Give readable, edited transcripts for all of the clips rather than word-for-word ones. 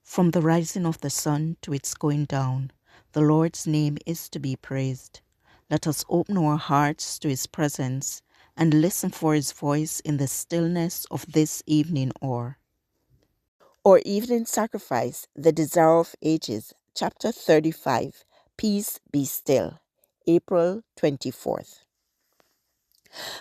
From the rising of the sun to its going down, the Lord's name is to be praised. Let us open our hearts to his presence and listen for his voice in the stillness of this evening hour. Our evening sacrifice, the desire of ages, chapter 35, Peace Be Still, April 24th.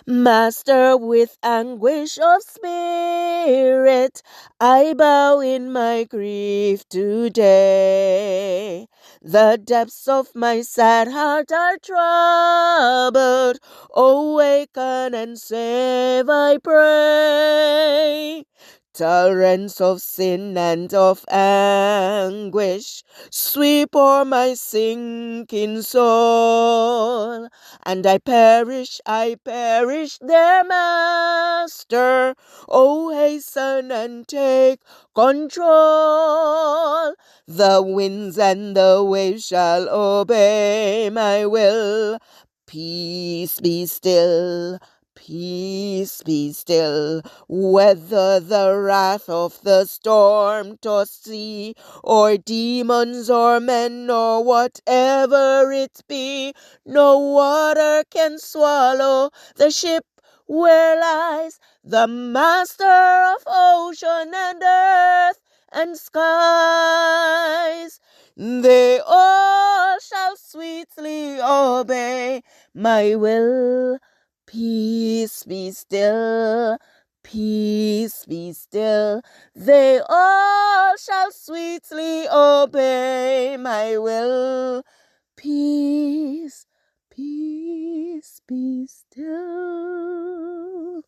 Master, with anguish of spirit, I bow in my grief today. The depths of my sad heart are troubled. Awaken and save, I pray. Torrents of sin and of anguish sweep o'er my sinking soul, and I perish, their master. Oh, hasten and take control. The winds and the waves shall obey my will. Peace be still. Peace be still, whether the wrath of the storm-tossed sea, or demons, or men, or whatever it be, no water can swallow the ship where lies the master of ocean and earth and skies. They all shall sweetly obey my will. Peace be still, peace be still. They all shall sweetly obey my will. Peace, peace be still.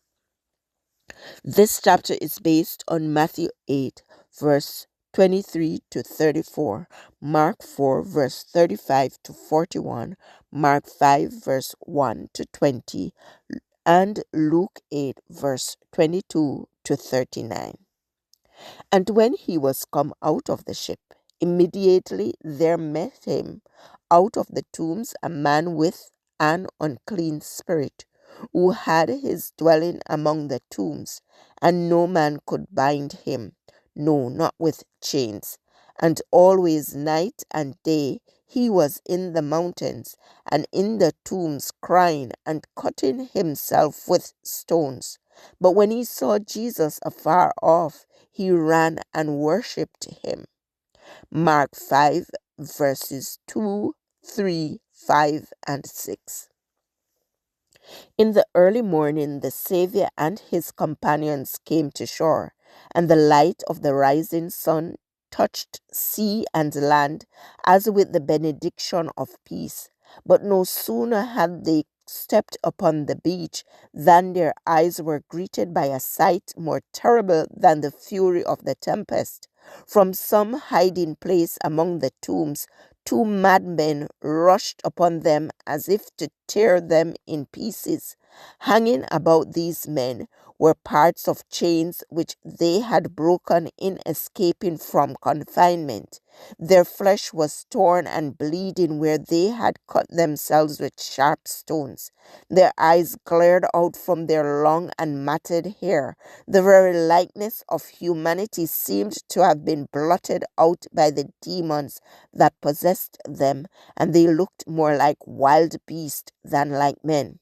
This chapter is based on Matthew 8, verse 23 to 34, Mark 4, verse 35 to 41, Mark 5, verse 1 to 20, and Luke 8, verse 22 to 39. And when he was come out of the ship, immediately there met him out of the tombs a man with an unclean spirit, who had his dwelling among the tombs, and no man could bind him, no, not with chains. And always night and day he was in the mountains and in the tombs, crying and cutting himself with stones. But when he saw Jesus afar off, he ran and worshipped him. Mark 5, verses 2, 3, 5, and 6. In the early morning, the Saviour and his companions came to shore, and the light of the rising sun touched sea and land as with the benediction of peace. But no sooner had they stepped upon the beach than their eyes were greeted by a sight more terrible than the fury of the tempest. From some hiding place among the tombs, two madmen rushed upon them as if to tear them in pieces. Hanging about these men were parts of chains which they had broken in escaping from confinement. Their flesh was torn and bleeding where they had cut themselves with sharp stones. Their eyes glared out from their long and matted hair. The very likeness of humanity seemed to have been blotted out by the demons that possessed them, and they looked more like wild beasts than like men.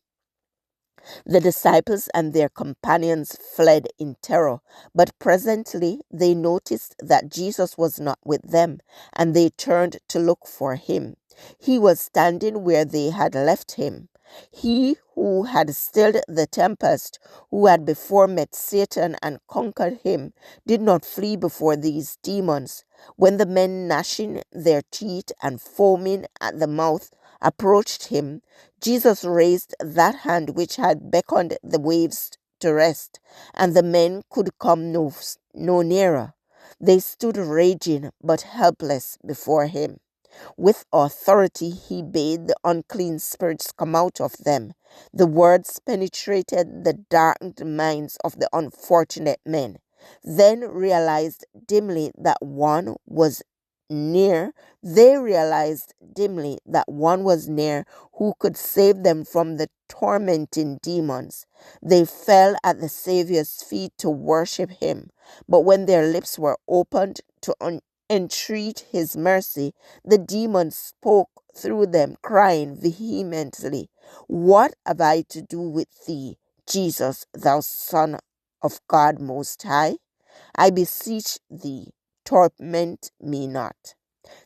The disciples and their companions fled in terror, but presently they noticed that Jesus was not with them, and they turned to look for him. He was standing where they had left him. He who had stilled the tempest, who had before met Satan and conquered him, did not flee before these demons. When the men, gnashing their teeth and foaming at the mouth, approached him, Jesus raised that hand which had beckoned the waves to rest, and the men could come no nearer. They stood raging but helpless before him. With authority he bade the unclean spirits come out of them. The words penetrated the darkened minds of the unfortunate men. Then realized dimly that one was near. They realized dimly that one was near who could save them from the tormenting demons. They fell at the Saviour's feet to worship him. But when their lips were opened to entreat his mercy, the demons spoke through them, crying vehemently, "What have I to do with thee, Jesus, thou Son of God Most High? I beseech thee, torment me not."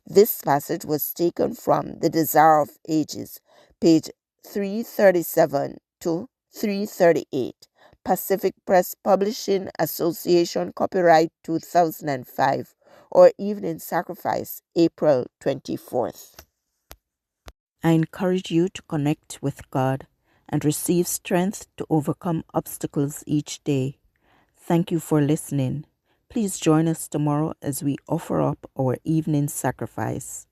This passage was taken from The Desire of Ages, page 337 to 338. Pacific Press Publishing Association, copyright 2005, or Evening Sacrifice, April 24th. I encourage you to connect with God and receive strength to overcome obstacles each day. Thank you for listening. Please join us tomorrow as we offer up our evening sacrifice.